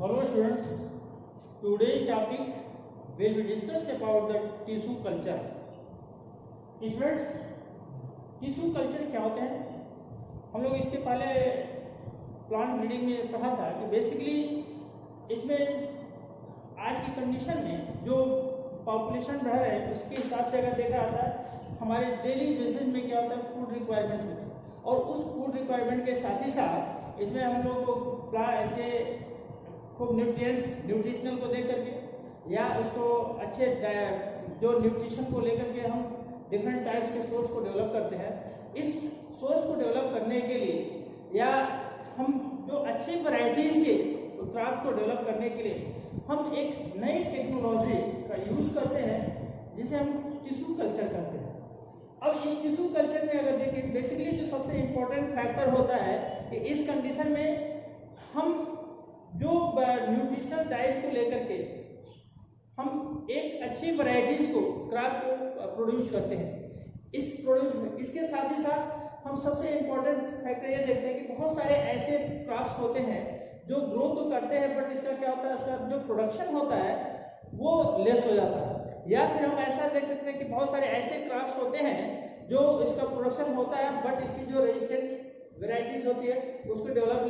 Hello students, today's topic will be discussed about the tissue culture. Students, tissue culture क्या होते हैं? हम लोग इसके पहले प्लांट ब्रीडिंग में पढ़ा था कि बेसिकली इसमें आज की कंडीशन में जो पॉपुलेशन बढ़ रहा है उसके हिसाब से अगर देखा जाता है हमारे डेली बेसिस में क्या होता है फूड रिक्वायरमेंट होती है और उस फूड रिक्वायरमेंट के साथ ही साथ इसमें हम लोग को ऐसे खूब न्यूट्रिशनल को देख करके या उसको अच्छे जो न्यूट्रिशन को लेकर के हम डिफरेंट टाइप्स के सोर्स को डेवलप करते हैं। इस सोर्स को डेवलप करने के लिए या हम जो अच्छी वैरायटीज़ के क्रॉप को डेवलप करने के लिए हम एक नई टेक्नोलॉजी का यूज़ करते हैं जिसे हम टिश्यू कल्चर करते हैं। अब इस टिश्यू कल्चर में अगर देखें बेसिकली जो सबसे इम्पोर्टेंट फैक्टर होता है कि इस कंडीशन में हम जो न्यूट्रिशनल डाइट को लेकर के हम एक अच्छी वैरायटीज़ को क्रॉप को प्रोड्यूस करते हैं। इसके साथ ही साथ हम सबसे इम्पोर्टेंट फैक्टर ये देखते हैं कि बहुत सारे ऐसे क्रॉप्स होते हैं जो ग्रो तो करते हैं बट इसका क्या होता है इसका जो प्रोडक्शन होता है वो लेस हो जाता है। या फिर हम ऐसा देख सकते हैं कि बहुत सारे ऐसे क्रॉप्स होते हैं जो इसका प्रोडक्शन होता है बट इसकी जो रेजिस्टेंट वेराइटीज होती है उसको डेवलप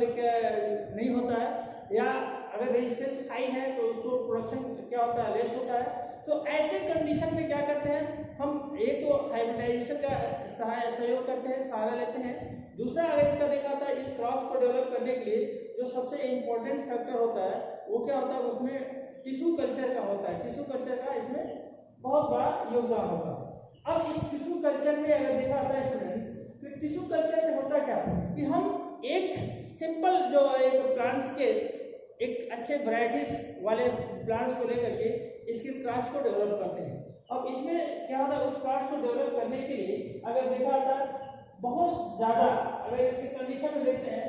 नहीं होता है या अगर रेजिस्टेंस हाई है तो उसको प्रोडक्शन क्या होता है लेस होता है। तो ऐसे कंडीशन में क्या करते हैं हम एक तो हाइब्रिडाइजेशन का सहयोग करते हैं सहारा लेते हैं। दूसरा अगर इसका देखा जाता है इस क्रॉप को डेवलप करने के लिए जो सबसे इम्पोर्टेंट फैक्टर होता है वो क्या होता है उसमें टिश्यू कल्चर का होता है। टिश्यू कल्चर का इसमें बहुत बड़ा योगदान होगा। अब इस टिश्यू कल्चर में अगर देखा जाता है स्टूडेंट्स तो टिश्यू कल्चर में होता क्या कि हम एक सिंपल जो एक प्लांट्स के एक अच्छे वैरायटीज वाले प्लांट्स को लेकर के इसके क्रॉप्स को डेवलप करते हैं। अब इसमें क्या होता है उस क्रॉप्स को डेवलप करने के लिए अगर देखा जाता है बहुत ज़्यादा अगर इसके कंडीशन में देखते हैं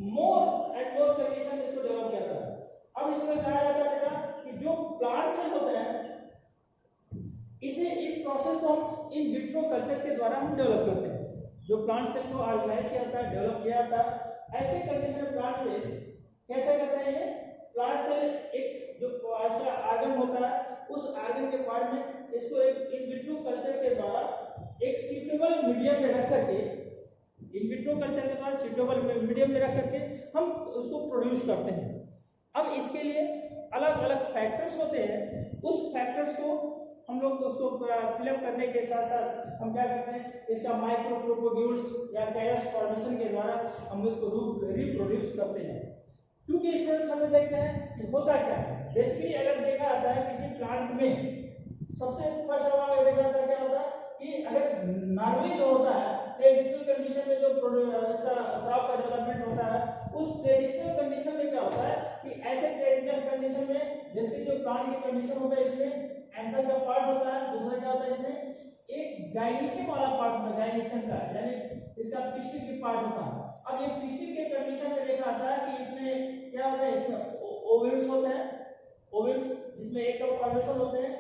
मोर एंड मोर कंडीशन इसको डेवलप करता है। अब इसमें कहा जाता है बेटा कि जो प्लांट सेल होते हैं इस प्रोसेस को हम इन विट्रो कल्चर के द्वारा हम डेवलप करते हैं। जो प्लांट सेल को ऑर्गेनाइज किया जाता है डेवलप किया जाता है ऐसे कंडीशन में प्लांट सेल कैसे करते हैं ये प्लांट सेल एक जो इसका आर्गन होता है उस आर्गन के फॉर्म में इसको एक इन विट्रो कल्चर के द्वारा एक सूटेबल मीडियम में रख करके इन विट्रो कल्चर के द्वारा सूटेबल मीडियम में रख करके हम उसको प्रोड्यूस करते हैं। अब इसके लिए अलग अलग फैक्टर्स होते हैं उस फैक्टर्स को हम लोग उसको फिलअप करने के साथ साथ हम क्या करते हैं इसका माइक्रोप्रोपोग्यूल्स या कैलस फॉर्मेशन के द्वारा हम इसको रिप्रोड्यूस करते हैं। क्योंकि स्टूडेंट्स हम देखते हैं कि होता क्या है बेसिकली अगर देखा जाता है किसी प्लांट में सबसे फर्स्ट ऑफ ऑल देखा जाता है क्या होता है कि अगर नॉर्मली जो होता है ट्रेडिशनल कंडीशन में जो इसका क्रॉप का डेवलपमेंट होता है उस ट्रेडिशनल कंडीशन में क्या होता है कि ऐसे ट्रेडिशनल कंडीशन में जैसे जो प्लांट की कंडीशन होता है इसमें एंथर का पार्ट होता है। दूसरा क्या होता है इसमें एक गाइनेशियम वाला पार्ट होता है गाइनेशियम का यानी इसका पिस्टिल की पार्ट होता है। अब ये पिस्टिल के कंडीशन में देखा जाता है कि इसमें क्या होता है इसमें ओवल्स होते हैं ओवल्स जिसमें एक कप फॉर्मेशन होते हैं।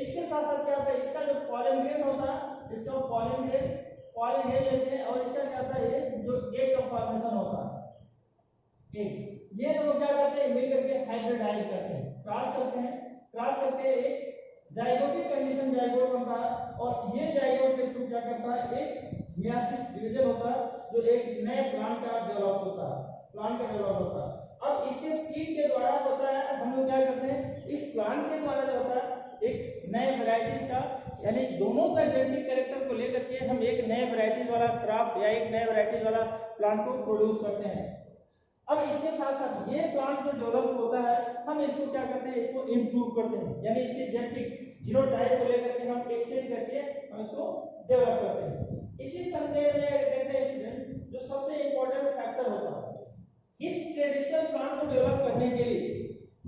इसके साथ साथ क्या होता है इसका जो पॉलन ग्रेन होता है इसका पॉलन ग्रेन लेते हैं और इसका क्या होता है ये जो एक कप फॉर्मेशन होता है ये दोनों क्या करते हैं मिल करके हाइब्रिडाइज करते हैं क्रॉस करते हैं एक जाइगोटिक कंडीशन जाइगोट बनता है और ये जाइगोट के थ्रू क्या करता है एक मियासिस डिवीजन होता है जो एक नए प्लांट का डेवलप होता है। अब इसके सीड के द्वारा होता है हम लोग क्या करते हैं इस प्लांट के द्वारा जो होता है एक नए वैरायटीज का यानी दोनों का जेनेटिक कैरेक्टर को लेकर के हम एक नए वैरायटीज वाला क्रॉप या एक नए वैरायटीज वाला प्लांट को प्रोड्यूस करते हैं। अब इसके साथ साथ ये प्लांट जो डेवलप होता है हम इसको क्या करते हैं इसको इम्प्रूव करते हैं यानी इसके जेनेटिक जीनोटाइप को लेकर के हम एक्सचेंज करके हम इसको डेवलप करते हैं। इसी संदर्भ में देखते हैं स्टूडेंट जो सबसे इम्पोर्टेंट फैक्टर होता है इस ट्रेडिशनल प्लांट को डेवलप करने के लिए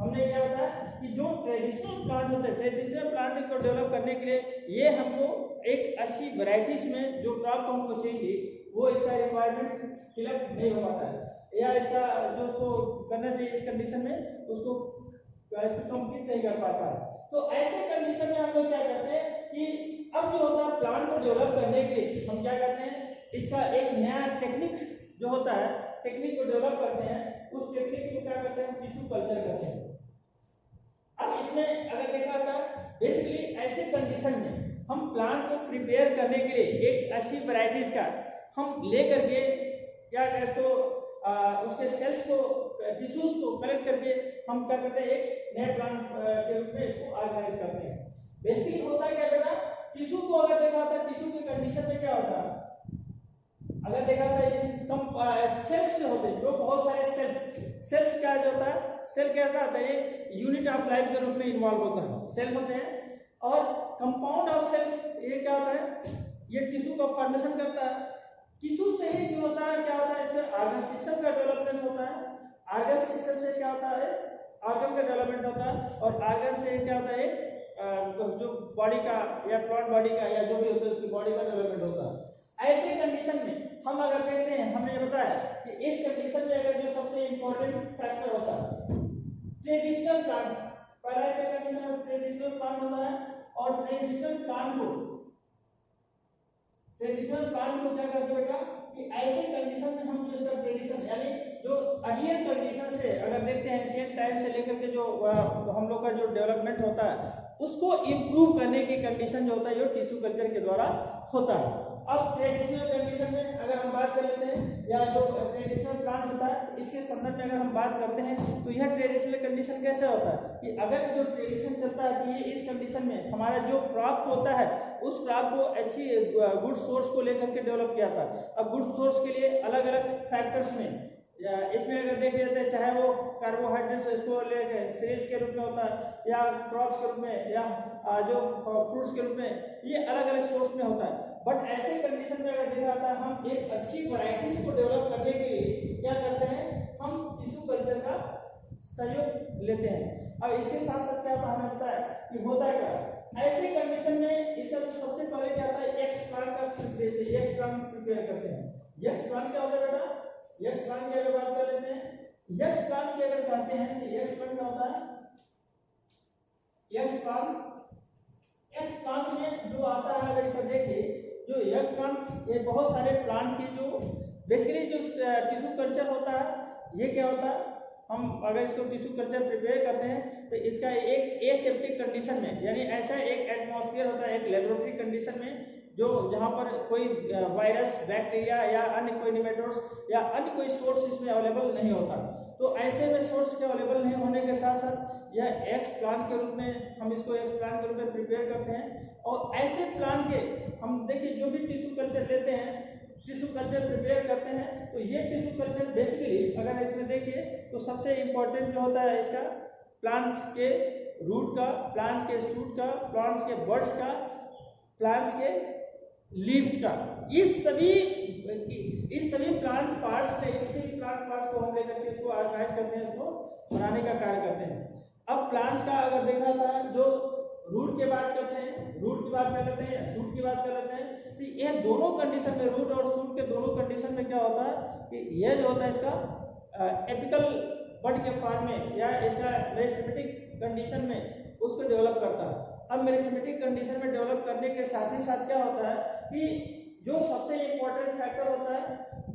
हमने क्या बताया कि जो ट्रेडिशनल प्लांट होते हैं ट्रेडिशनल प्लांट को डेवलप करने के लिए ये हमको एक अच्छी वैरायटीज में जो क्रॉप हमको चाहिए वो इसका रिक्वायरमेंट फिलअप नहीं हो पाता है या इसका जो उसको करना चाहिए इस कंडीशन में उसको कंप्लीट नहीं कर पाता है। तो ऐसे कंडीशन में हम लोग क्या करते हैं कि अब जो होता है प्लांट को डेवलप करने के लिए हम क्या करते हैं इसका एक नया टेक्निक जो होता है टेक्निक को डेवलप करते हैं। उस टेक्निक को क्या करते हैं टिश्यू कल्चर करते हैं। अब इसमें अगर देखा था बेसिकली ऐसे कंडीशन में हम प्लांट को प्रिपेयर करने के लिए एक अच्छी वैरायटीज का हम लेकर के क्या करते तो उसके सेल्स को टिश्यूज को कलेक्ट करके हम क्या करते हैं एक नए प्लांट के रूप में इसको ऑर्गेनाइज करते हैं। बेसिकली होता क्या बेटा, टिश्यू को अगर देखा था टिश्यू की कंडीशन में क्या होता है, अगर देखा था ये कम सेल्स से होते हैं जो बहुत सारे सेल्स क्या होता है, सेल कैसा होता है ये यूनिट ऑफ लाइफ के रूप में इन्वॉल्व होता है, सेल होते हैं। और कंपाउंड ऑफ सेल ये क्या होता है, ये टिश्यू का फॉर्मेशन करता है। टिश्यू से ही जो होता है क्या होता है इसमें ऑर्गन सिस्टम का डेवलपमेंट होता है, ऑर्गन सिस्टम से क्या होता है ऑर्गन का डेवलपमेंट होता है, और ऑर्गन से क्या होता है जो बॉडी का या प्लांट बॉडी का या जो भी होता है उसकी बॉडी का डेवलपमेंट होता है। ऐसे कंडीशन में हम अगर देखते हैं हमने बताया कि इस कंडीशन में अगर जो सबसे इंपॉर्टेंट फैक्टर होता है ट्रेडिशनल प्लांट, पहला इसका कंडीशन में ट्रेडिशनल प्लांट होता है, और ट्रेडिशनल प्लांट को क्या करते हैं बेटा कि ऐसे कंडीशन में हम जो इसका ट्रेडिशन यानी जो अर्लियर कंडीशन से अगर देखते हैं एंशिएंट टाइम से लेकर के जो हम लोग का जो डेवलपमेंट होता है उसको इम्प्रूव करने की कंडीशन जो होता है ये टिश्यू कल्चर के द्वारा होता है। अब ट्रेडिशनल कंडीशन में अगर हम बात कर लेते हैं या जो ट्रेडिशनल प्लांट होता है इसके संदर्भ में अगर हम बात करते हैं तो यह ट्रेडिशनल कंडीशन कैसे होता है कि अगर जो ट्रेडिशन चलता है कि ये इस कंडीशन में हमारा जो क्रॉप होता है उस क्रॉप को अच्छी गुड सोर्स को लेकर के डेवलप किया था। अब गुड सोर्स के लिए अलग अलग फैक्टर्स में इसमें अगर देख लेते हैं चाहे वो कार्बोहाइड्रेट्स इसको लेके सीरियल्स के रूप में होता है या क्रॉप्स के रूप में या जो फ्रूट्स के रूप में, ये अलग अलग सोर्स में होता है। बट ऐसे कंडीशन में अगर देखा जाता है हम एक अच्छी वैरायटीज को डेवलप करने के लिए क्या करते हैं हम टिश्यू कल्चर का सहयोग लेते हैं। अब इसके साथ साथ क्या हमें पता है कि होता है क्या ऐसे कंडीशन में इसका जो सबसे पहले क्या होता है एक्स प्लांट का एक्स प्लांट प्रिपेयर करते हैं। एक्स प्लांट क्या होता है बेटा, एक्स प्लांट की अगर बात कर लेते हैं एक्स प्लांट की अगर कहते हैं कि एक्स प्लांट क्या होता है, एक्स प्लांट में जो आता है अगर इसका देखिए जो एक्स प्लांट ये बहुत सारे प्लांट की जो बेसिकली जो टिश्यू कल्चर होता है ये क्या होता है हम अगर इसको टिश्यू कल्चर प्रिपेयर करते हैं तो इसका एक एसेप्टिक कंडीशन में यानी ऐसा एक एटमॉस्फेयर होता है एक लेबोरेटरी कंडीशन में जो जहाँ पर कोई वायरस बैक्टीरिया या अन्य कोई निमेटोड्स या अन्य कोई सोर्स इसमें अवेलेबल नहीं होता। तो ऐसे में सोर्स के अवेलेबल नहीं होने के साथ साथ यह एक्स प्लांट के रूप में हम इसको एक्स प्लांट के रूप में प्रिपेयर करते हैं। और ऐसे प्लांट के हम देखिए जो भी टिश्यू कल्चर लेते हैं टिश्यू कल्चर प्रिपेयर करते हैं तो ये टिश्यू कल्चर बेसिकली अगर इसमें देखिए तो सबसे इम्पोर्टेंट जो होता है इसका प्लांट के रूट का, प्लांट के शूट का, प्लांट्स के बर्ड्स का, प्लांट्स के लीव्स का, इस सभी प्लांट पार्ट्स में किसी भी प्लांट पार्ट्स को हम लेकर के इसको ऑर्गेनाइज करते हैं, इसको बनाने का कार्य करते हैं। अब प्लांट्स का अगर देखना था जो रूट की बात करते हैं, रूट की बात कर लेते हैं या शूट की बात कर लेते हैं तो ये दोनों कंडीशन में रूट और शूट के दोनों कंडीशन में क्या होता है कि ये जो होता है इसका एपिकल बड के फॉर्म में या इसका मेरिस्टेमेटिक कंडीशन में उसको डेवलप करता है। अब मेरिस्टेमेटिक कंडीशन में डेवलप करने के साथ ही साथ क्या होता है कि जो सबसे इम्पोर्टेंट फैक्टर होता है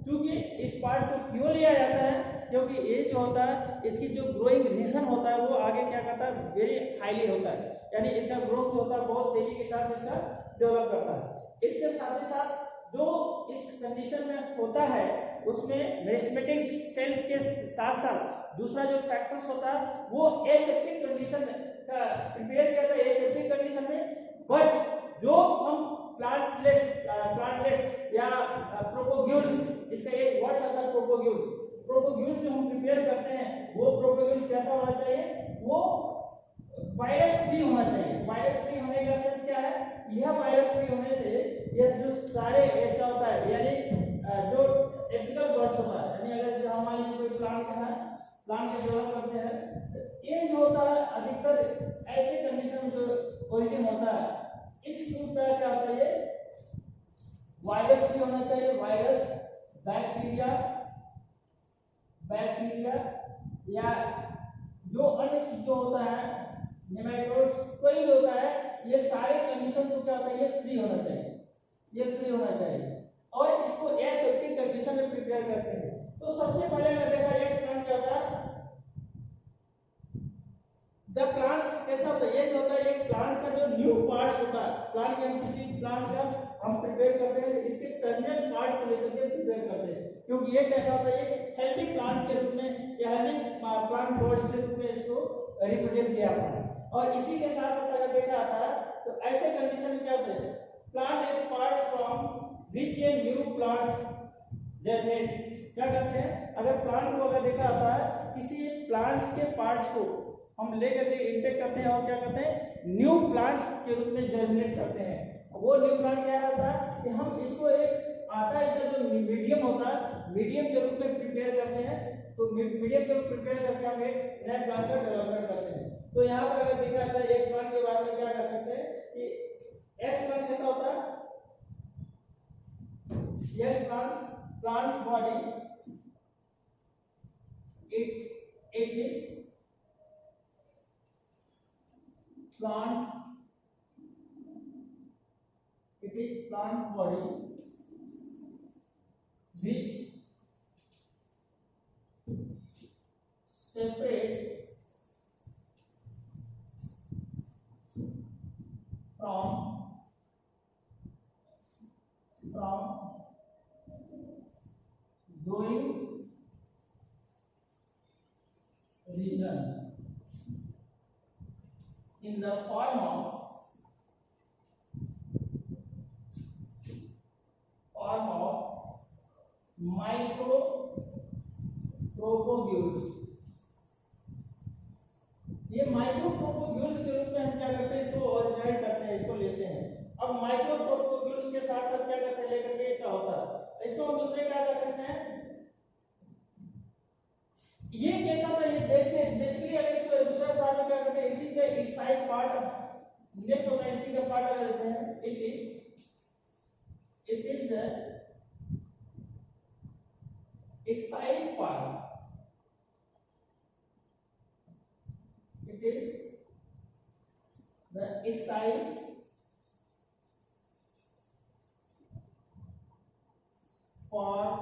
क्योंकि इस पार्ट को क्यों लिया जाता है क्योंकि ये जो होता है इसकी जो ग्रोइंग रीजन होता है वो आगे क्या करता है वेरी हाईली होता है यानी इसका ग्रोथ जो होता है बहुत तेजी के साथ इसका डेवलप करता है। इसके साथ ही साथ जो इस कंडीशन में होता है उसमें मेरिस्टेमेटिक सेल्स के साथ साथ दूसरा जो फैक्टर्स होता है वो एसेप्टिक कंडीशन में प्रिपेयर किया था एसेप्टिक कंडीशन में। बट जो हम प्लांटलेट्स या प्रोपोग्यूल्स, इसका एक वर्ड आता है प्रोपोग्यूल्स जो हम प्रिपेयर करते हैं वो प्रोपोग्यूल्स कैसा होना चाहिए, वो वायरस फ्री होना चाहिए। वायरस फ्री होने का सेंस क्या है, यह वायरस फ्री होने से ये जो सारे ऐसा होता है यानी जो एपिकल बर्ड्स होता है यानी अगर जो हमारे कोई प्लांट है प्लांट को डेवलप करते हैं ये जो होता है अधिकतर ऐसे कंडीशन में जो ओरिजिन होता है इस फ्रूट का क्या होता है वायरस फ्री होना चाहिए। वायरस बैक्टीरिया या जो अन्य जो होता है नेमेटोड्स कोई भी होता है ये सारे कंडीशन को क्या होता है ये फ्री होना चाहिए और इसको एसेप्टिक कंडीशन में प्रिपेयर करते हैं। तो सबसे पहले अगर देखा एक्स प्लांट क्या होता है द प्लांट्स कैसा होता है, ये जो होता है एक प्लांट का जो न्यू पार्ट्स होता है, प्लांट के हम किसी प्लांट का हम प्रिपेयर करते हैं, इसके टर्मिनल पार्ट को लेकर के प्रिपेयर करते हैं, क्योंकि ये कैसा होता है एक हेल्दी प्लांट के रूप में या हेल्दी प्लांट बॉडी के रूप में इसको रिप्रेजेंट किया जाता है। और इसी के साथ साथ अगर देखा जाता है तो ऐसे कंडीशन में क्या होते हैं, plant is part from which a new plant generate, क्या करते हैं, अगर प्लांट को अगर देखा जाता है किसी प्लांट्स के पार्ट्स को हम लेकर के इंटेक करते हैं और क्या करते हैं न्यू प्लांट के रूप में जर्मिनेट करते हैं। वो न्यू प्लांट क्या होता है कि हम इसको एक आता है इसका जो मीडियम होता है, मीडियम के रूप में प्रिपेयर करते हैं, तो मीडियम के रूप प्रिपेयर करके हम एक नए प्लांट का डेवलपमेंट करते हैं। तो यहाँ पर अगर देखा जाता है एक प्लांट के बारे में क्या कर सकते हैं कि एक्स प्लांट कैसा होता है, x plant body it is plant body which separate from growing region in the form of microtropogules। ये माइक्रोट्रोपोग्यूल्स के रूप में हम क्या करते हैं इसको ओरिजिनेट करते हैं, इसको लेते हैं। अब माइक्रोट्रोपोग्यूल्स के साथ साथ क्या करते हैं लेकर के इसका होता है, इसको हम दूसरे क्या कर सकते हैं, ये कैसा था ये देखते हैं बेसिकली अगर इसको दूसरा पार्ट में क्या करते हैं, it is the Exide part, next होता है इसी का पार्ट अगर लेते हैं it is the Exide part, it is the excise part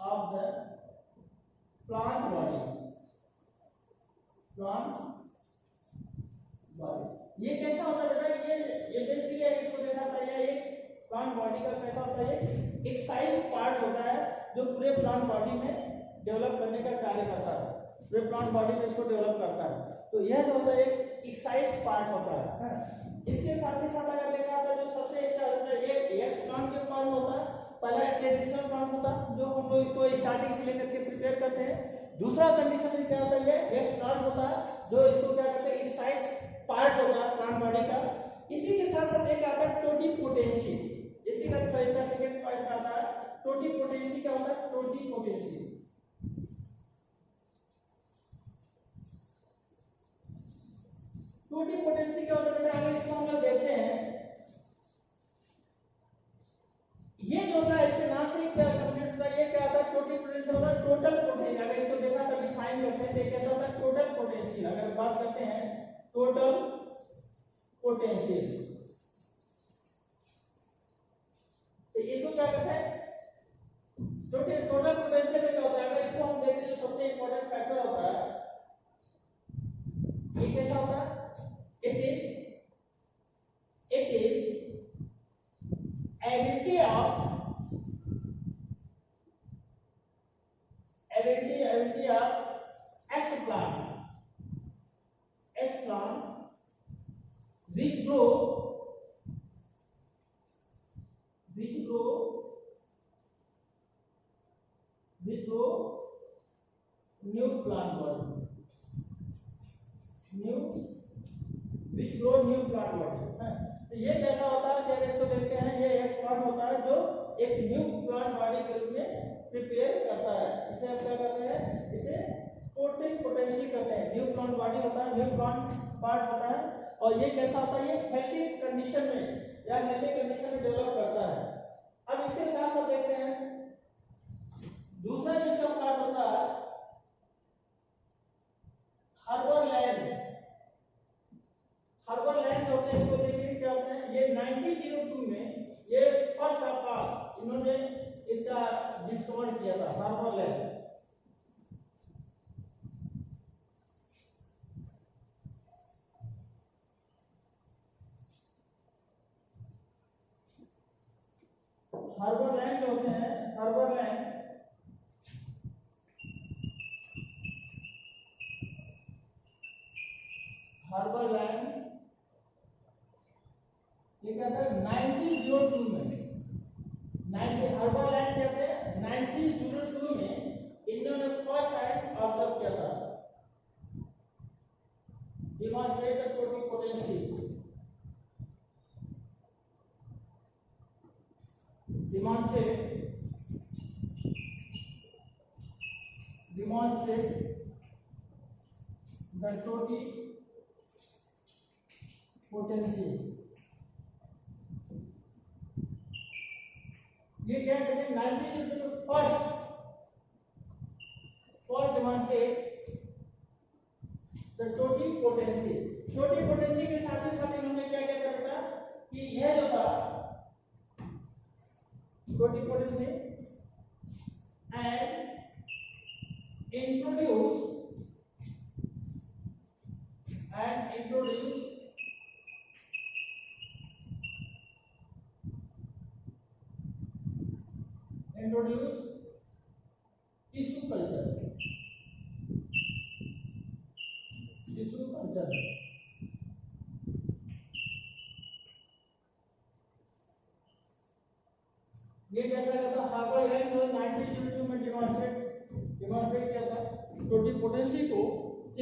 of the plant body। ये कैसा होता है बेटा, ये बेसिकली इसको देखा था, ये एक प्लांट बॉडी का कैसा होता है, एक्साइज पार्ट होता है जो पूरे प्लांट बॉडी में डेवलप करने का कार्य करता है, पूरे प्लांट बॉडी में इसको डेवलप करता है। तो यह जो होता है एक एक्साइज पार्ट होता है। इसके साथ ही साथ अगर देखा जाता है जो सबसे इसका होता है ये एक्स प्लांट के फॉर्म में होता है, पहला ट्रेडिशनल प्लांट होता है जो हम लोग इसको स्टार्टिंग से लेकर के प्रिपेयर करते हैं। दूसरा कंडीशन में क्या होता है, ये एक्स प्लांट होता है जो इसको क्या कहते हैं एक्साइज पार्ट होता है प्लांट बॉडी का। इसी के साथ साथ एक आता है टोटिपोटेंसी, इसी का इसका सेकंड पॉइंट आता है टोटिपोटेंसी। क्या होता है टोटिपोटेंसी, टोटिपोटेंसी क्या होता है बेटा, अगर इसको हम लोग देखते हैं ये जो होता है इसके नाम से क्या कंप्लीट होता है, ये क्या होता है टोटिपोटेंसी होता है टोटल पोटेंशियल। अगर इसको देखा तो डिफाइन करते हैं कैसा होता है टोटल पोटेंशियल, अगर बात करते हैं टोटल पोटेंशियल तो इसको क्या कहते हैं टोटल पोटेंशियल में क्या होता है, अगर इसको हम देखें जो सबसे इंपॉर्टेंट फैक्टर होता है ये कैसा होता है, it is ability of X plant which grow new plant body, new plant body. तो ये कैसा होता है कि अगर इसको देखते हैं ये एक्स प्लांट होता है जो एक न्यू प्लांट बॉडी के रूप में प्रिपेयर करता है, इसे हम क्या कहते हैं, इसे टोटिपोटेंसी कहते हैं। न्यू प्लांट बॉडी होता है, न्यू प्लांट पार्ट होता है और ये कैसा होता है, ये हेल्दी कंडीशन में या हेल्दी कंडीशन में डेवलप करता है। अब इसके साथ साथ देखते हैं दूसरा जो इसका पार्ट होता है हार्बर लैंड होते हैं, इसको देखिए क्या होते हैं, ये 1902 में ये फर्स्ट ऑफ ऑल इन्होंने इसका डिस्कवर किया था हार्बर लैंड। हर्बल लैंड, ये क्या था 1902 में, 90 हर्बल लैंड कहते हैं 1902 में इन्होंने फर्स्ट टाइम ऑब्जर्व किया था, demonstrate the totipotency, demonstrate the totipotency। ये क्या कहते हैं 1902 में first demonstrate the totipotency. Totipotency के साथ ही साथ इन्होंने क्या किया था बेटा कि यह जो था totipotency and introduce tissue culture, ये कैसा था हर्बल लैंड जो 1902 में डिमॉन्स्ट्रेट किया था टोटिपोटेंसी को।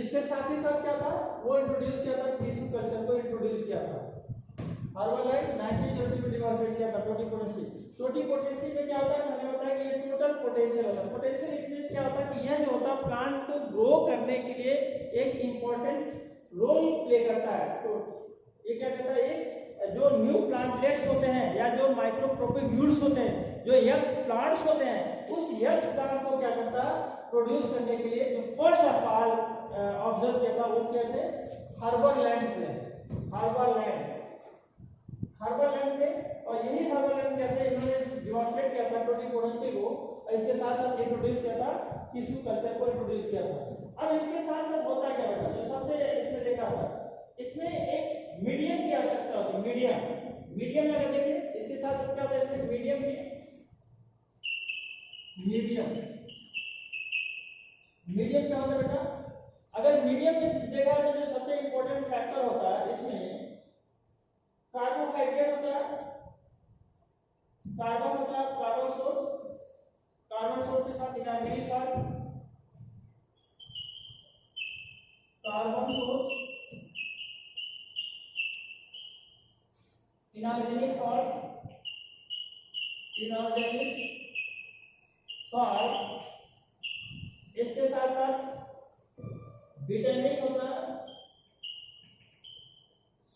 इसके साथ ही साथ क्या था वो इंट्रोड्यूस किया था टिश्यू कल्चर को इंट्रोड्यूस किया था। हर्बल लैंड 1902 में डिमॉन्स्ट्रेट किया था टोटिपोटेंसी। टोटिपोटेंसी में क्या होता है हमें पता है कि ये टोटल पोटेंशियल होता है। पोटेंशियल इट मींस क्या होता है कि यह जो होता है प्लांट को ग्रो करने के लिए एक इंपॉर्टेंट रोल प्ले करता है। तो ये क्या करता है जो न्यू प्लांटलेट्स होते हैं या जो माइक्रोप्रोपेग्यूल्स होते हैं जो यंग प्लांट्स होते हैं उस यंग प्लांट को क्या करता है प्रोड्यूस करने के लिए जो फर्स्ट ऑफ ऑल ऑब्जर्व किया था वो क्या थे हर्बल लैंड थे। हर्बल लैंड थे और यही हर्बल लैंड कहते हैं इन्होंने डिमॉन्स्ट्रेट किया था टोटिपोटेंसी को और इसके साथ साथ इंट्रोड्यूस किया था टिश्यू कल्चर को इंट्रोड्यूस किया था। अब इसके साथ साथ होता क्या होता है जो सबसे इसमें देखा होगा इसमें एक मीडियम की आवश्यकता होती है। मीडियम में अगर देखें इसके साथ साथ क्या होता है इसमें मीडियम क्या होता है बेटा अगर मीडियम में देखा तो जो सबसे इंपॉर्टेंट फैक्टर होता है इसमें कार्बोहाइड्रेट होता है, कार्बन होता है, कार्बन सोर्स के साथ inorganic salt, carbon source inorganic salt इसके साथ साथ विटामिन होता है,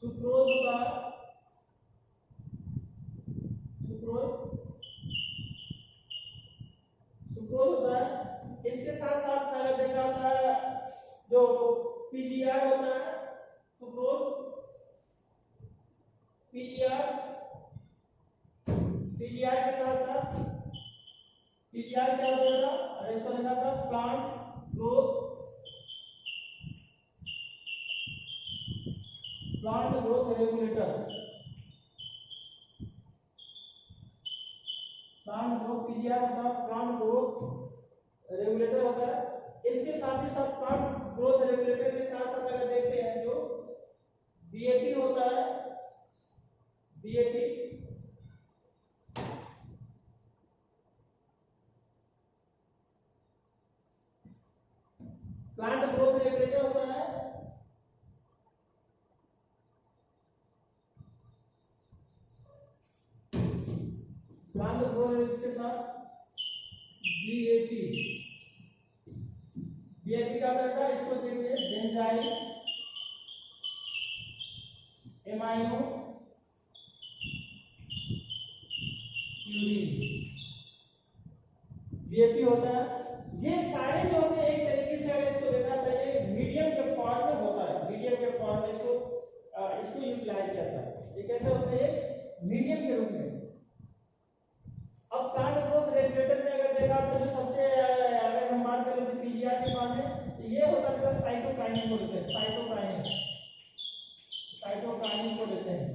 सुक्रोज होता है, सुक्रोज होता है। इसके साथ साथ अगर देखा होता है जो पीजीआर होता है सुक्रोज पीजीआर के साथ साथ पीजीआर क्या होता है इसको देखा था प्लांट ग्रोथ रेगुलेटर पीजीआर होता है प्लांट ग्रोथ रेगुलेटर होता है। इसके साथ ही साथ प्लांट ग्रोथ रेगुलेटर के साथ साथ अगर देखते हैं जो बीएपी होता है प्लांट ग्रोथ रेगुलेटर होता है। प्लांट ग्रोथ के साथ बीएपी का रहता है इसको देखिए बेंजाइल एमाइनो बीएपी होता है। ये सारे जो होते हैं एक तरीके से अगर इसको देखा तो ये मीडियम के फॉर्म में होता है, मीडियम के फॉर्म में इसको यूटिलाइज करता है। ये कैसे होता है मीडियम के रूप में। अब प्लांट ग्रोथ रेगुलेटर में अगर देखा तो जो सबसे अगर हम बात करें तो पीजीआर के बारे में तो ये होता है साइटोकाइनिन को देते हैं, साइटोकाइनिन को देते हैं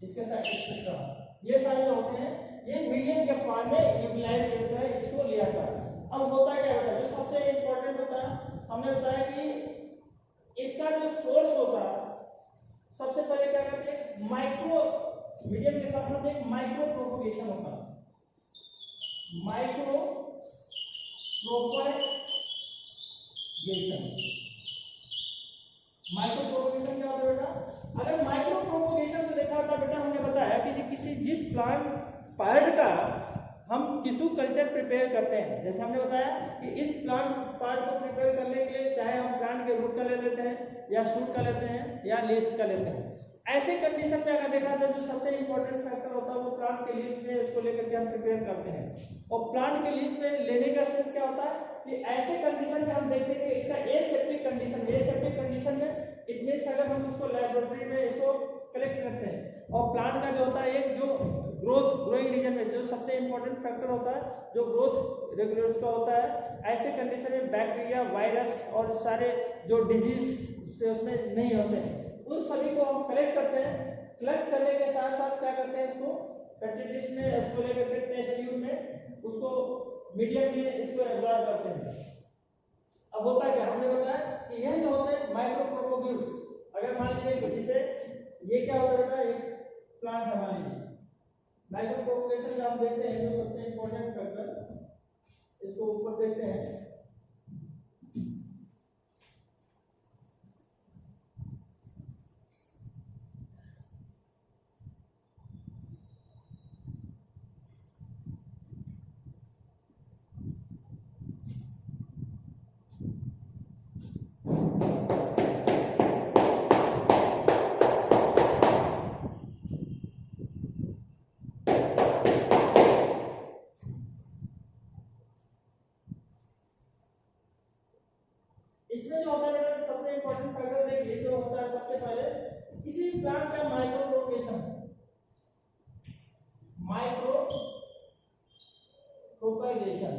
इसके साथ एक्सेट्रा ये सारे जो होते हैं ये मीडियम के फॉर्म में यूटिलाइज करते हैं इसको लिया था। अब होता क्या होता है जो सबसे इंपॉर्टेंट होता है हमने बताया कि इसका जो सोर्स होता है सबसे पहले क्या करते हैं, माइक्रो मीडियम के साथ साथ एक माइक्रो प्रोपोगेशन होता है। माइक्रो प्रोपोगेशन, माइक्रो प्रोपोगेशन क्या होता है बेटा? अगर माइक्रो प्रोपोगेशन को देखा था बेटा, हमने बताया कि किसी जिस प्लांट पार्ट का हम टिश्यू कल्चर प्रिपेयर करते हैं, जैसे हमने बताया कि इस प्लांट पार्ट को प्रिपेयर करने के लिए चाहे हम प्लांट के रूट का ले लेते हैं या शूट का लेते हैं या लीव्स का लेते हैं, ऐसे कंडीशन में अगर देखा जाए जो सबसे इंपॉर्टेंट फैक्टर होता है वो प्लांट के लीव्स में इसको लेकर के हम प्रिपेयर करते हैं। और प्लांट के लीव्स में लेने का सेंस क्या होता है कि ऐसे कंडीशन में हम देखते हैं कि इसका एसेप्टिक कंडीशन, एसेप्टिक कंडीशन में इट मींस अगर हम उसको लेबोरेटरी में इसको कलेक्ट करते हैं और प्लांट का जो होता है एक जो ग्रोइंग रीजन में जो सबसे इंपॉर्टेंट फैक्टर होता है जो ग्रोथ रेगुलेटर्स का होता है, ऐसे कंडीशन में बैक्टीरिया, वायरस और सारे जो डिजीज से उसमें नहीं होते हैं, उन सभी को हम कलेक्ट करते हैं। कलेक्ट करने के साथ साथ क्या करते हैं, इसको पेट्री डिश में इसको लेकर के टेस्ट ट्यूब में उसको मीडियम में इसको एब्जॉर्ब करते हैं। अब होता है क्या, हमने बताया कि यह जो होते हैं माइक्रो प्रोपोग्यूल्स, अगर मान लीजिए जैसे ये क्या होता है, एक प्लांट है मान लीजिए, माइक्रो प्रोपोगेशन में हम देखते हैं जो सबसे इंपॉर्टेंट फैक्टर, इसको ऊपर देखते हैं। इसमें जो होता है बेटा सबसे इंपॉर्टेंट फैक्टर देखिए जो होता है, सबसे पहले किसी प्लांट का micro propagation, micro propagation,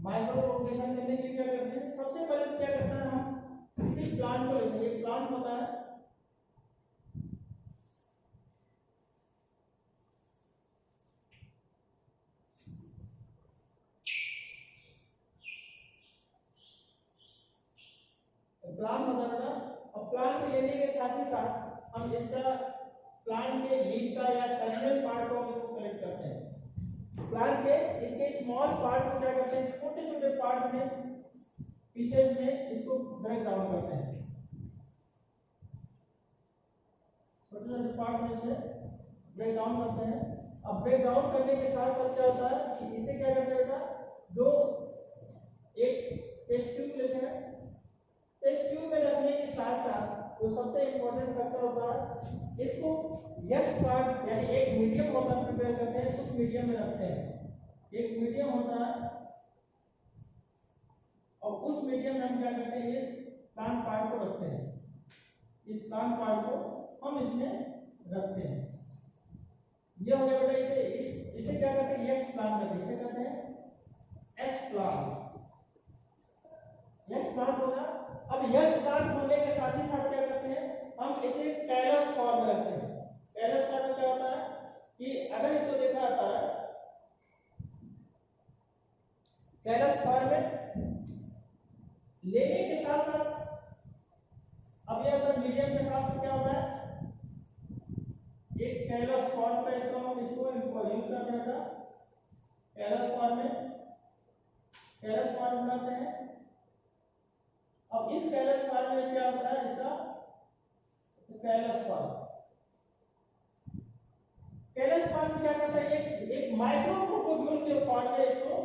micro propagation करने के लिए क्या करते हैं, सबसे पहले क्या करते हैं, हम किसी प्लांट को लेते हैं, ये प्लांट होता है, प्लांट होता है बेटा। अब प्लांट को लेने के साथ ही साथ हम इसका प्लांट के लीफ का या टर्मिनल पार्ट को हम इसको कलेक्ट करते हैं। प्लांट के इसके स्मॉल पार्ट को क्या करते हैं, छोटे छोटे पार्ट में पीसेस में इसको ब्रेक डाउन करते हैं, छोटे छोटे पार्ट में से ब्रेक डाउन करते हैं। अब ब्रेक डाउन करने के साथ साथ क्या होता है कि इसे क्या करते हैं बेटा, जो एक टेस्ट ट्यूब लेते हैं, टेस्ट ट्यूब में रखने के साथ साथ जो सबसे इंपॉर्टेंट फैक्टर होता है, इसको यक्स पार्ट यानी एक मीडियम होता है प्रिपेयर करते हैं, उस मीडियम में रखते हैं, एक मीडियम होता है और उस मीडियम में हम क्या करते हैं, इस प्लांट पार्ट को रखते हैं, इस प्लांट पार्ट को हम इसमें रखते हैं। ये हो गया बेटा, इसे क्या करते हैं, यक्स प्लांट करते हैं, इसे कहते हैं एक्स प्लांट, यक्स प्लांट होगा। अब यक्स प्लांट होने के साथ ही साथ क्या करते हैं, हम इसे कैलस फॉर्म में रखते हैं। कैलस फॉर्म में क्या होता है कि अगर इसको देखा जाता है, कैलस फॉर्म में लेने के साथ साथ अब ये अगर मीडियम के साथ क्या होता है, एक कैलस फॉर्म पे इसको हम इसको यूज करते हैं, कैलस फॉर्म में कैलस फॉर्म बनाते हैं। अब इस कैलस फॉर्म में क्या होता है, इसका कैलस फॉर्म, कैलस फॉर्म क्या करता है, एक माइक्रो प्रोपोग्यूल के फॉर्म में इसको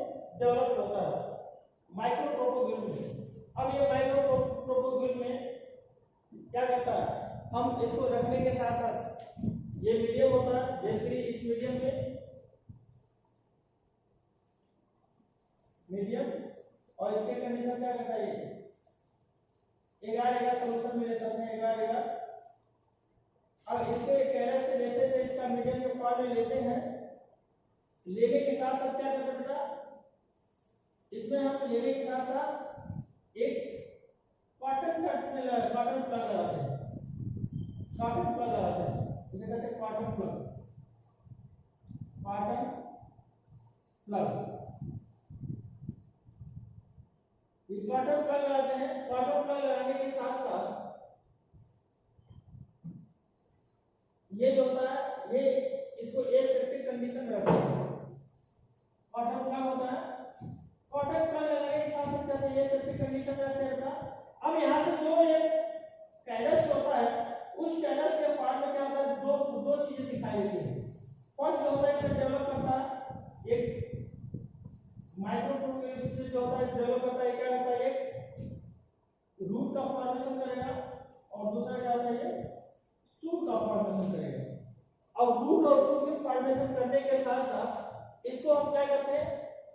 डेवलप होता है, माइक्रो प्रोपोग्यूल में। अब ये माइक्रो प्रोपोग्यूल में क्या करता है, हम इसको रखने के साथ साथ ये मीडियम होता है, जैसे इस मीडियम में मीडियम और इसके कंडीशन क्या करता है, एगार सोल्यूशन में ले सकते हैं, एगार। अब इसके कैलस के जैसे से इसका मीडियम के फॉर्म में लेते हैं, लेने के साथ साथ क्या करते हैं बेटा, इसमें हम लेने के साथ साथ एक कॉटन प्लग लगाते हैं, कॉटन प्लग लगाते हैं, इसे कहते हैं cotton plug, cotton plug. Cotton plug लगाते हैं। कॉटन प्लग लगाने के साथ साथ ये जो होता है ये इसको एसेप्टिक कंडीशन में रखते हैं। कॉटन प्लग होता है, कॉटन प्लग लगाने के साथ साथ कहते हैं ये सेफ्टी कंडीशन में रखते हैं। अब यहाँ से जो ये कैलस होता है उस कैलस के फॉर्म में क्या होता है, दो चीजें दिखाई देती है। फर्स्ट जो होता है इसमें डेवलप करता है एक माइक्रोट्यूब्यूल जो होता है डेवलप करता है, क्या होता है एक रूट का फॉर्मेशन करेगा और दूसरा क्या होता है ये शूट का फॉर्मेशन करेगा। अब रूट और शूट के फॉर्मेशन करने के साथ साथ इसको हम क्या करते हैं,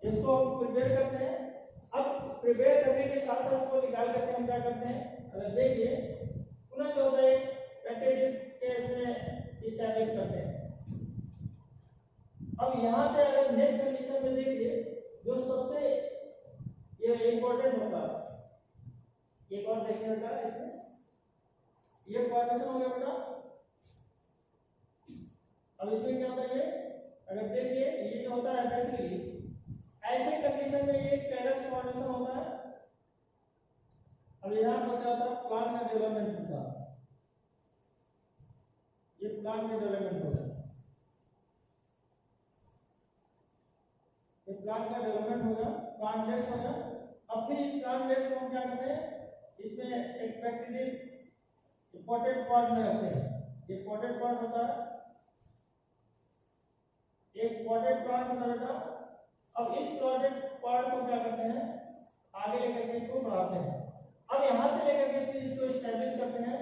इसको हम प्रिपेयर करते हैं। अब प्रिपेयर करने के साथ साथ इसको निकाल करके हम क्या करते हैं, अगर देखिए पुनः जो होता है पेटेडिस के इसमें इस्टेब्लिश करते हैं। अब यहाँ से अगर नेक्स्ट कंडीशन में देखिए जो सबसे ये इंपॉर्टेंट होता है, एक और देखिए बेटा इसमें ये फॉर्मेशन हो गया बेटा। अब इसमें क्या होता है, ये अगर देखिए ये जो होता है बेसिकली ऐसे कंडीशन में ये कैलस फॉर्मेशन होता है। अब यहाँ पर क्या होता है प्लांट का डेवलपमेंट होता है, ये प्लांट का डेवलपमेंट होता है, ये प्लांट का डेवलपमेंट होगा, प्लांटलेट्स होगा। अब फिर इस प्लांटलेट्स को हम क्या करते हैं, इसमें एक बैक्टीरिया पॉटेड पॉट में रखते हैं। ये पॉटेड पॉट होता है, एक पॉटेड प्लांट होता है। अब इस पॉटेड पॉट को क्या करते हैं, आगे लेकर के इसको बढ़ाते हैं। अब यहाँ से लेकर के फिर इसको एस्टैब्लिश करते हैं,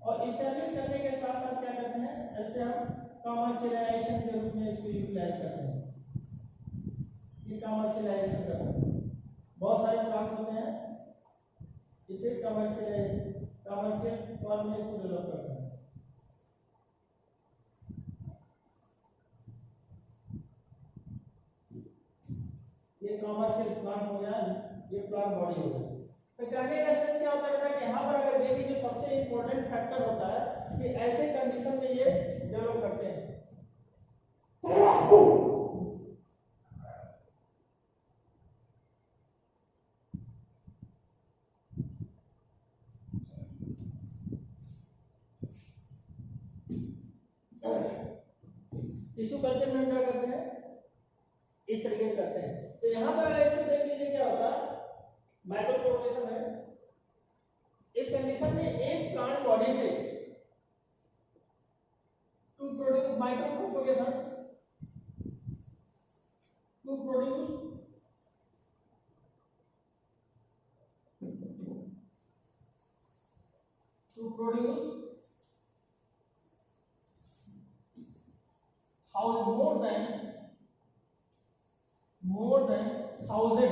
और एस्टैब्लिश करने के साथ साथ क्या करते हैं, ऐसे हम कमर्शियलाइजेशन के रूप में इसको यूटिलाइज करते हैं। ये कमर्शियलाइजेशन करते हैं, बहुत सारे प्लांट होते हैं, इसे कमर्शियल फॉर्म में इसको डेवलप करते हैं। ये कमर्शियल प्लांट हो गया, ये प्लांट बॉडी हो गया। तो कहने का सेंस क्या होता है कि यहाँ पर अगर देखिए जो सबसे इंपॉर्टेंट फैक्टर होता है कि ऐसे कंडीशन में ये डेवलप करते हैं। टिश्यू कल्चर में क्या करते हैं, इस तरीके से करते हैं। तो यहाँ पर अगर इसको देख लीजिए क्या होता है, माइक्रोप्रोपगेशन है। इस कंडीशन में एक प्लांट बॉडी से to produce micropropagation to produce more than 1000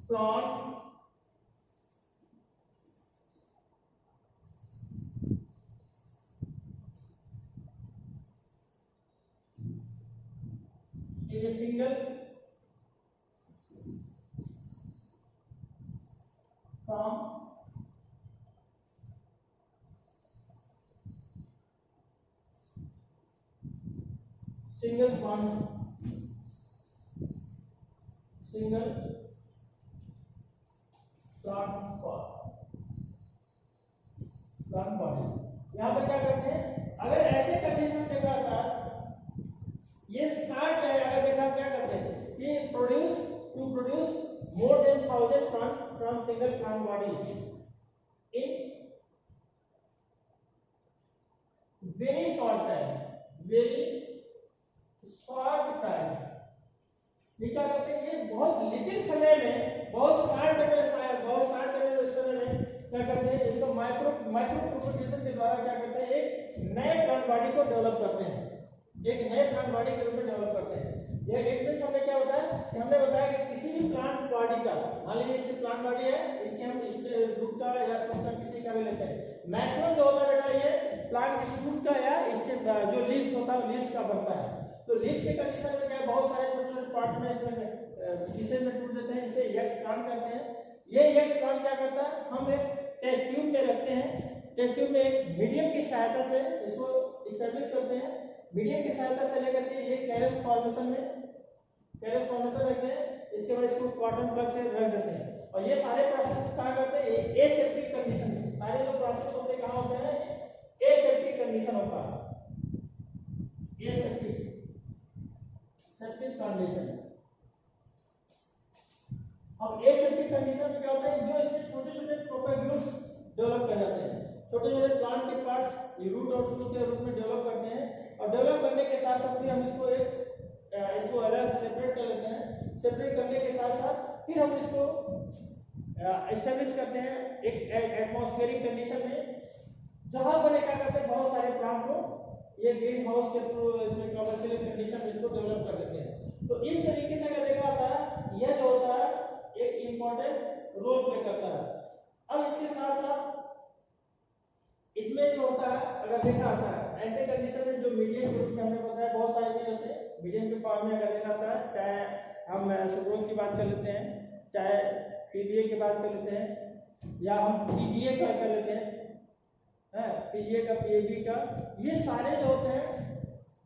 plant in a single farm single plant body. यहाँ पर क्या करते हैं, अगर ऐसे कंडीशन में देखा था ये 60 है, अगर देखा क्या करते हैं कि produce more than 1000 plant from single plant body in very short time. ये क्या करते हैं, ये बहुत लिटिल समय में, बहुत शार्ट समय में क्या करते हैं, इसको माइक्रोप्रोपगेशन के द्वारा क्या करते हैं, एक नए प्लांट बॉडी को डेवलप करते हैं, एक नए प्लांट बॉडी के रूप में डेवलप करते हैं। ये एक मिनट हमने क्या बताया कि हमने बताया कि किसी भी प्लांट बॉडी का, मान लीजिए इसकी प्लांट बॉडी है, इसके हम रूट का या शूट का किसी का भी लेते हैं। मैक्सिमम जो होता है बेटा ये प्लांट के शूट का या इसके जो लीव्स होता है लीव्स का बनता है। तो लीव्स के कंडीशन में क्या बहुत सारे छोटे पार्ट में इसमें पीसेस में टूट देते हैं, इसे यक्ष प्लांट करते हैं। ये यक्ष प्लांट क्या करता है, हम एक टेस्ट ट्यूब में रखते हैं, टेस्ट ट्यूब में एक मीडियम की सहायता से इसको इस्टेब्लिश करते हैं। मीडियम की सहायता से लेकर के ये कैरस फॉर्मेशन रखते हैं। इसके बाद इसको कॉटन प्लग से रख देते हैं और ये सारे प्रोसेस कहाँ करते हैं, एसेप्टिक कंडीशन में। सारे जो प्रोसेस होते हैं कहाँ होते हैं, एसेप्टिक कंडीशन होता है, एसेप्टिक कंडीशन। अब एसेप्टिक कंडीशन में क्या होता है, जो इसमें छोटे छोटे प्रोपेग्यूल्स डेवलप कर जाते हैं, छोटे छोटे प्लांट के पार्ट्स रूट और शूट के रूप में डेवलप करते हैं और डेवलप करने के साथ साथ फिर हम इसको अलग सेपरेट कर लेते हैं। सेपरेट करने के साथ साथ फिर हम इसको एस्टेब्लिश करते हैं एक एटमॉस्फेरिक कंडीशन में, जहां पर क्या करते हैं बहुत सारे प्लांट को ये ग्रीन हाउस के थ्रू इसमें कमर्शियल कंडीशन में इसको डेवलप कर देते हैं। तो इस तरीके से अगर देखा होता है, यह जो होता है एक इंपॉर्टेंट रोल प्ले करता है। अब इसके साथ साथ इसमें जो होता है अगर देखा होता है ऐसे कंडीशन में जो मीडियम के रूप में हमने बताया बहुत सारे चीज होते हैं। मीडियम के फॉर्म में अगर देखा होता है, चाहे हम सुक्रोज की बात कर लेते हैं, चाहे पीडीए की बात कर लेते हैं, या हम पीजीए कर लेते हैं, पीजीए का, पीएबी का, ये सारे जो होते हैं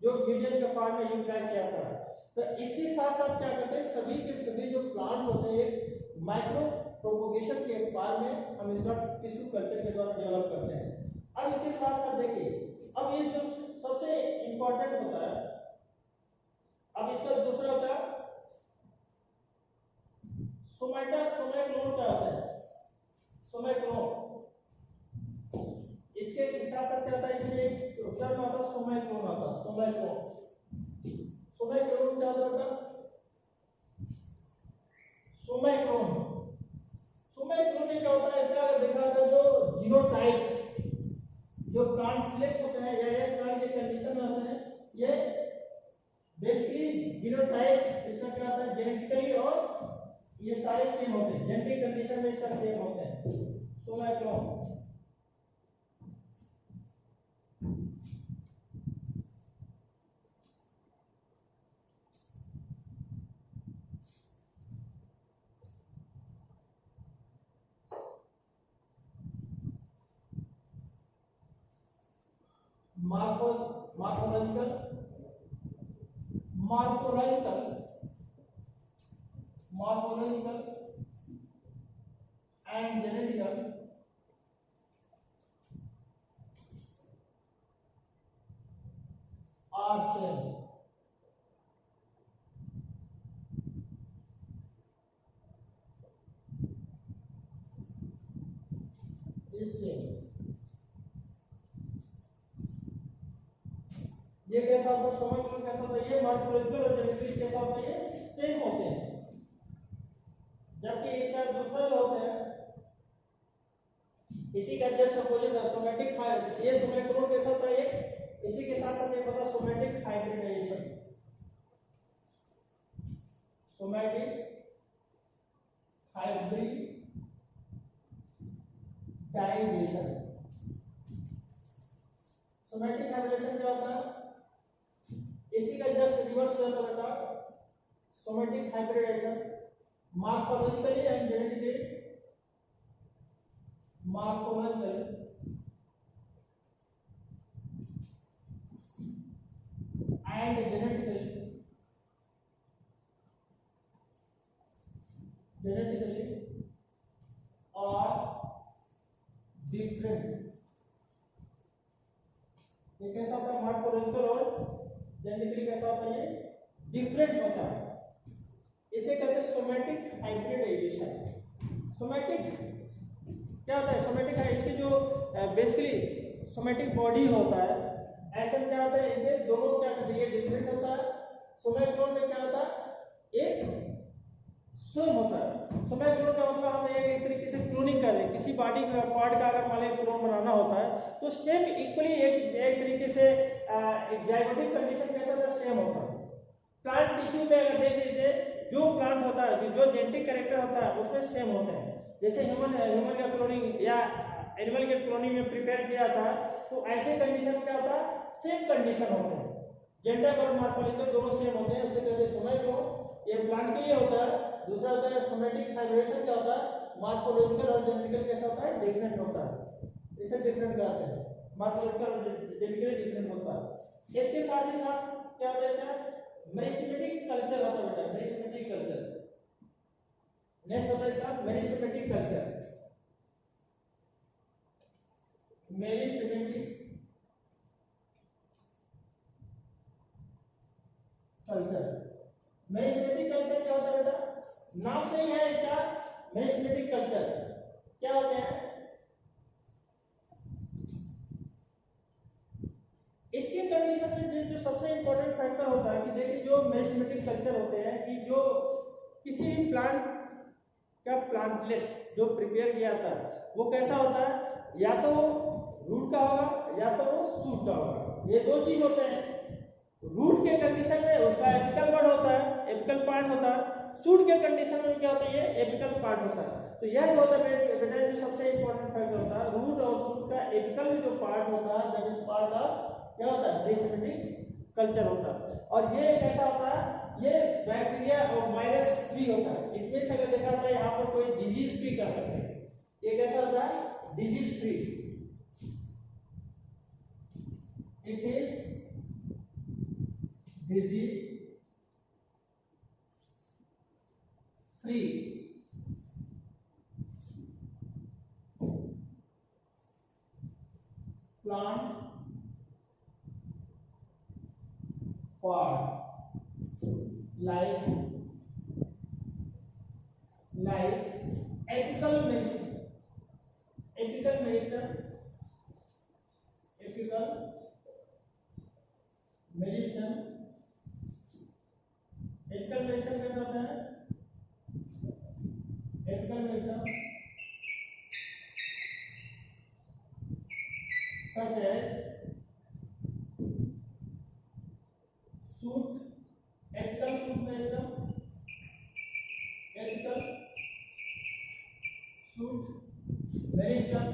जो मीडियम के फॉर्म में यूटिलाइज किया जाता है। तो इसके साथ साथ क्या करते हैं, सभी के सभी जो प्लांट होते हैं माइक्रो प्रोपोगेशन के फॉर्म में हम इसका टिश्यू कल्चर के द्वारा डेवलप करते हैं। अब इसके साथ साथ देखिए, अब ये जो सबसे इंपॉर्टेंट होता है, अब इसका दूसरा होता है सोमैक्लोन क्या होता है, सोमैक्लोन। इसके साथ साथ क्या होता है, इसमें एक टर्म आता है सोमैक्लोन आता है, सोमैक्लोन क्या होता है, सोमैक्लोन में क्या होता है, इसका अगर देखा जाए जो जीनोटाइप जो प्लांट फ्लेक्स होते हैं या ये प्लांट के कंडीशन में होते हैं, ये बेसिकली जीनोटाइप इसका क्या होता है जेनेटिकली, और ये सारे सेम होते हैं, जेनेटिक कंडीशन में इसका सेम होते हैं। सोमैक्लोन morphological and genetical are same. Is same. ये कैसा होता है, सोमैक्लोन कैसा होता है, ये मॉर्फोलॉजिकल और जेनेटिक कैसा होता है, ये सेम होते हैं। जबकि इसका दूसरा जो होता है, इसी का जस्ट अपोजिट है सोमैटिक, ये सोमैक्लोन कैसा होता है, इसी के साथ साथ ये पता somatic hybridisation, somatic hybridisation. Somatic hybridisation क्या होता है, इसी का जस्ट रिवर्स होता है बेटा, somatic hybridisation morphologically and genetically, morphologically and genetically are different। ये कैसा होता है, morphological और genetically कैसा होता है, ये डिफरेंट होता है। इसे कहते हैं सोमैटिक हाइब्रिडाइजेशन। सोमैटिक क्या होता है, सोमैटिक है इसकी जो बेसिकली सोमैटिक बॉडी होता है, ऐसा क्या होता है, ये दोनों क्या करते हैं, ये डिफरेंट होता है। सोमैक्लोन में क्या होता है, एक सेम होता है। सोमैक्लोन का मतलब हम एक तरीके से क्लोनिंग कर ले, किसी बॉडी का पार्ट का अगर मान लीजिए क्लोन बनाना होता है तो सेम इक्वली एक तरीके से जाइगोटिक कंडीशन कैसा होता है, सेम होता है। प्लांट टिश्यू में अगर देख लीजिए जो प्लांट होता है, जो जेनेटिक कैरेक्टर होता है उसमें सेम होते हैं। जैसे ह्यूमन का क्लोनिंग या एनिमल के क्लोनिंग में प्रिपेयर किया था, तो ऐसे कंडीशन में क्या होता है, सेम कंडीशन होते हैं, जेनेटिक और मॉर्फोलॉजिकल दोनों सेम होते हैं। उसके कहते हैं सोमैक्लोन, ये प्लांट के लिए होता है। दूसरा होता है सोमैटिक हाइब्रिडेशन, क्या होता है, मॉर्फोलॉजिकल और जेनेटिकल कैसा होता है, डिफरेंट होता है। इसे डिफरेंट कहते हैं, मॉर्फोलॉजिकल टिपिकली डिफरेंट होता है। इसके साथ ही साथ क्या होता है इसका मेरिस्टेमेटिक कल्चर होता है बेटा, मेरिस्टेमेटिक कल्चर। नेक्स्ट होता है इसका meristematic culture. Meristematic culture, meristematic culture क्या होता है बेटा, नाम से ही है इसका मेरिस्टेमेटिक कल्चर क्या होते हैं। इसके कंडीशन में जो सबसे इंपॉर्टेंट फैक्टर होता है कि देखिए जो मेरिस्टेमेटिक कल्चर होते हैं कि जो किसी भी प्लांट का प्लांटलेट्स जो प्रिपेयर किया था वो कैसा होता है, या तो वो रूट का होगा या तो वो शूट का होगा, ये दो चीज होते हैं। रूट के कंडीशन में उसका एपिकल वर्ड होता है, एपिकल पार्ट होता है। शूट के कंडीशन में क्या होता है, ये एपिकल पार्ट होता है। तो यह जो होता है बेटा जो सबसे इंपॉर्टेंट फैक्टर होता है, रूट और शूट का एपिकल जो पार्ट होता है दैट इज पार्ट ऑफ क्या होता है मेरिस्टेमेटिक कल्चर होता है। और ये कैसा होता है, ये बैक्टीरिया और वायरस फ्री होता है। इसमें से अगर देखा जाए यहाँ पर कोई डिजीज फ्री कर सकते हैं, ये कैसा होता है disease free, it is disease free. Plant part like apical meristem, apical meristem, apical meristem, apical meristem कैसा होता है, apical meristem such as shoot, apical shoot meristem, apical shoot meristem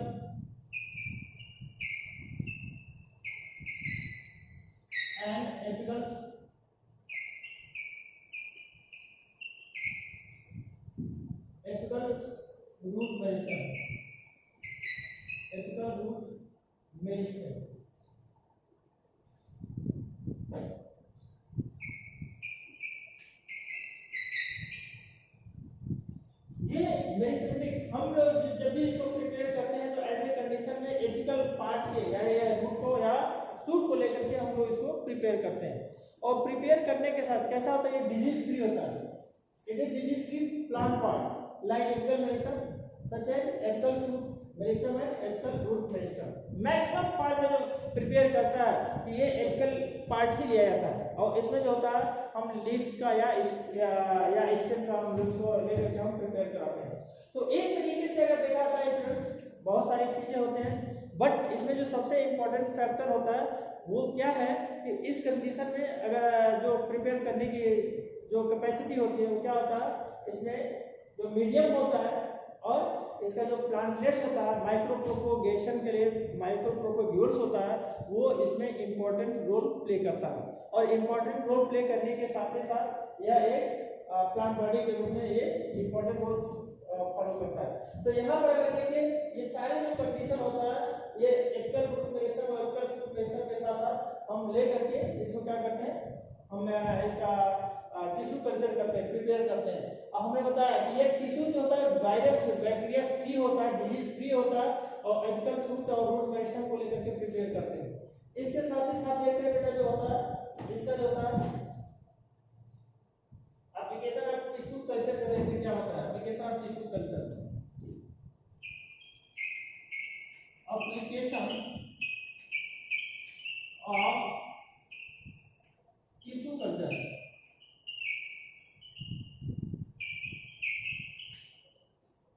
and apical root meristem, apical root meristem। ये meristematic हम लोग जब भी इसको prepare करते हैं तो ऐसे कंडीशन में एपिकल पार्ट के या रूट को या शूट को लेकर के हम लोग इसको प्रिपेयर करते हैं। और प्रिपेयर करने के साथ कैसा होता है, ये डिजीज फ्री होता है, it is disease free plant part like apical meristem such as apical shoot meristem and apical root meristem. Maximum form में जो प्रिपेयर करता है कि ये एपिकल पार्ट ही लिया जाता है और इसमें जो होता है हम लीव्स का या स्टेम का हम उसको लेकर के हम प्रिपेयर कराते हैं। तो इस तरीके से अगर देखा जाए स्टूडेंट्स बहुत सारी चीजें होते हैं, बट इसमें जो सबसे इंपॉर्टेंट फैक्टर होता है वो क्या है कि इस कंडीशन में अगर जो प्रिपेयर करने की जो कैपेसिटी होती है वो क्या होता है, इसमें जो मीडियम होता है और इसका जो प्लांटलेट्स होता है माइक्रो प्रोपोगेशन के लिए माइक्रो प्रोपोग्यूल्स होता है वो इसमें इंपॉर्टेंट रोल प्ले करता है। और इंपॉर्टेंट रोल प्ले करने के साथ ही साथ यह एक प्लांट बॉडी के रूप में ये इंपॉर्टेंट रोल फॉलो करता है। तो यहाँ पर अगर देखिए ये सारे जो कंडीशन होता है ये एपिकल रूट मेरिस्टेम और एपिकल शूट मेरिस्टेम के साथ साथ हम ले करके इसको क्या करते हैं, हम इसका टिश्यू कल्चर करते हैं, प्रिपेयर करते हैं। अब हमें बताया कि ये टिश्यू जो होता है वायरस बैक्टीरिया फ्री होता है, डिजीज फ्री होता है और एपिकल शूट और रूट मेरिस्टेम को लेकर के प्रिपेयर करते हैं। इसके साथ ही साथ देखते हैं बेटा जो होता है इसका जो होता है एप्लीकेशन ऑफ टिश्यू कल्चर का देखते क्या होता है, application of tissue culture, application of tissue culture.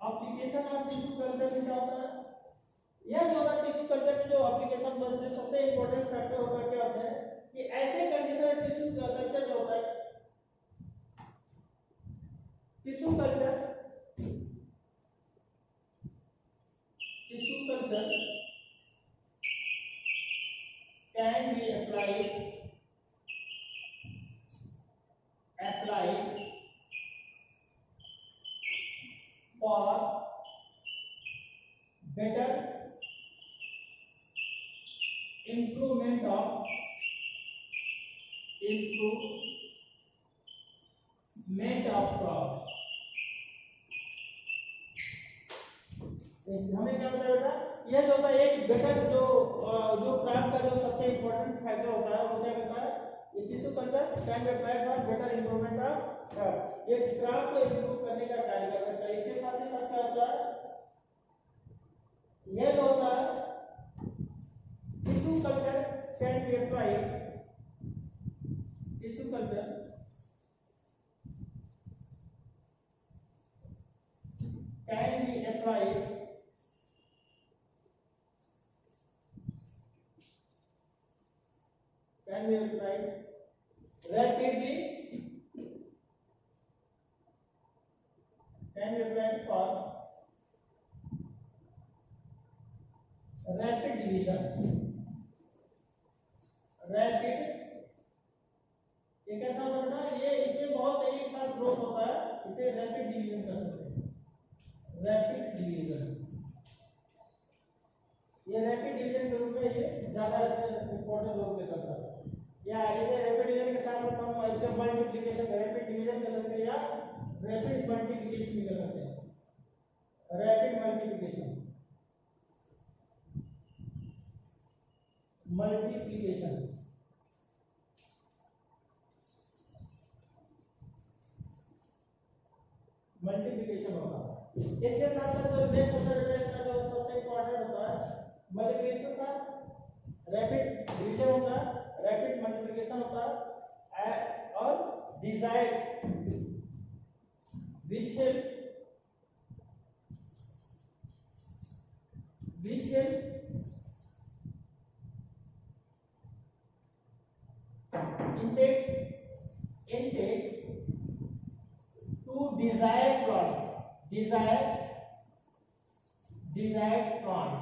Application of tissue culture में क्या होता है, यह जो होता है टिश्यू कल्चर में जो एप्लीकेशन में सबसे इंपॉर्टेंट फैक्टर होता है क्या होता है कि ऐसे कंडीशन टिश्यू कल्चर जो होता है tissue culture can be applied for better improvement of crop। हमें क्या पता बेटा, यह जो होता है एक बेटर जो क्रॉप का जो सबसे इम्पोर्टेंट फैक्टर होता है वो क्या कहता है, tissue culture can be applied for better improvement of crop. एक क्रॉप को इंप्रूव करने का कार्य कर सकता है। इसके साथ ही साथ क्या होता है, यह जो होता है tissue culture can be applied, tissue culture can be applied rapidly, can be applied for rapid division, rapid, ये कैसा होता है, ये इसमें बहुत एक साथ ग्रोथ होता है, इसे रैपिड डिवीजन कर सकते हैं, रैपिड डिवीजन। ये रैपिड डिवीजन के रूप में ये ज्यादा इंपॉर्टेंट रोल प्ले करता है। या इसे रैपिड डिवीजन के साथ साथ हम इसके मल्टीप्लिकेशन, रैपिड डिवीजन कर सकते हैं या रैपिड मल्टीप्लिकेशन भी कर सकते हैं, रैपिड मल्टीप्लिकेशन, मल्टीप्लिकेशन मल्टीप्लिकेशन होगा। इसके साथ साथ जो नेक्स्ट होता है इसका जो सबसे इंपॉर्टेंट होता है मल्टीप्लिकेशन के साथ रैपिड डिवीजन होता है, रैपिड मल्टीप्लिकेशन होता है और desired which help intake to desired plant, desired plant।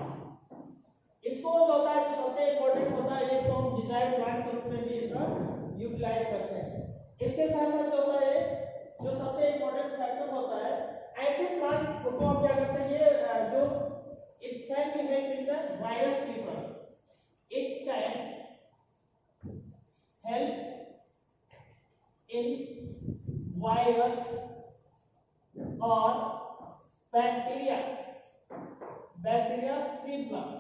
इसको जो होता है जो सबसे इंपॉर्टेंट होता है, इसको हम डिजायर्ड प्लांट के रूप में भी इसका यूटिलाइज करते हैं। इसके साथ साथ जो होता है जो सबसे इंपॉर्टेंट फैक्टर होता है, ऐसे प्लांट को हम क्या करते हैं, ये जो it can be help in the virus free plant, it can help in virus और बैक्टीरिया फ्री प्लांट,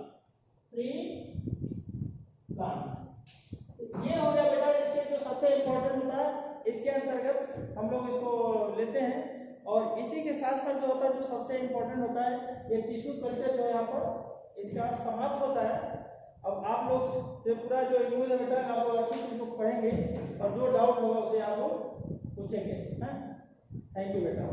ये हो गया बेटा इसके जो सबसे इंपॉर्टेंट होता है, इसके अंतर्गत हम लोग इसको लेते हैं। और इसी के साथ साथ जो होता है जो सबसे इंपॉर्टेंट होता है ये टिश्यू कल्चर जो है यहाँ पर इसका समाप्त होता है। अब आप लोग जो पूरा जो न्यूज है बेटा आप लोग अच्छे से पढ़ेंगे और जो डाउट होगा उसे आप लोग पूछेंगे। थैंक यू बेटा।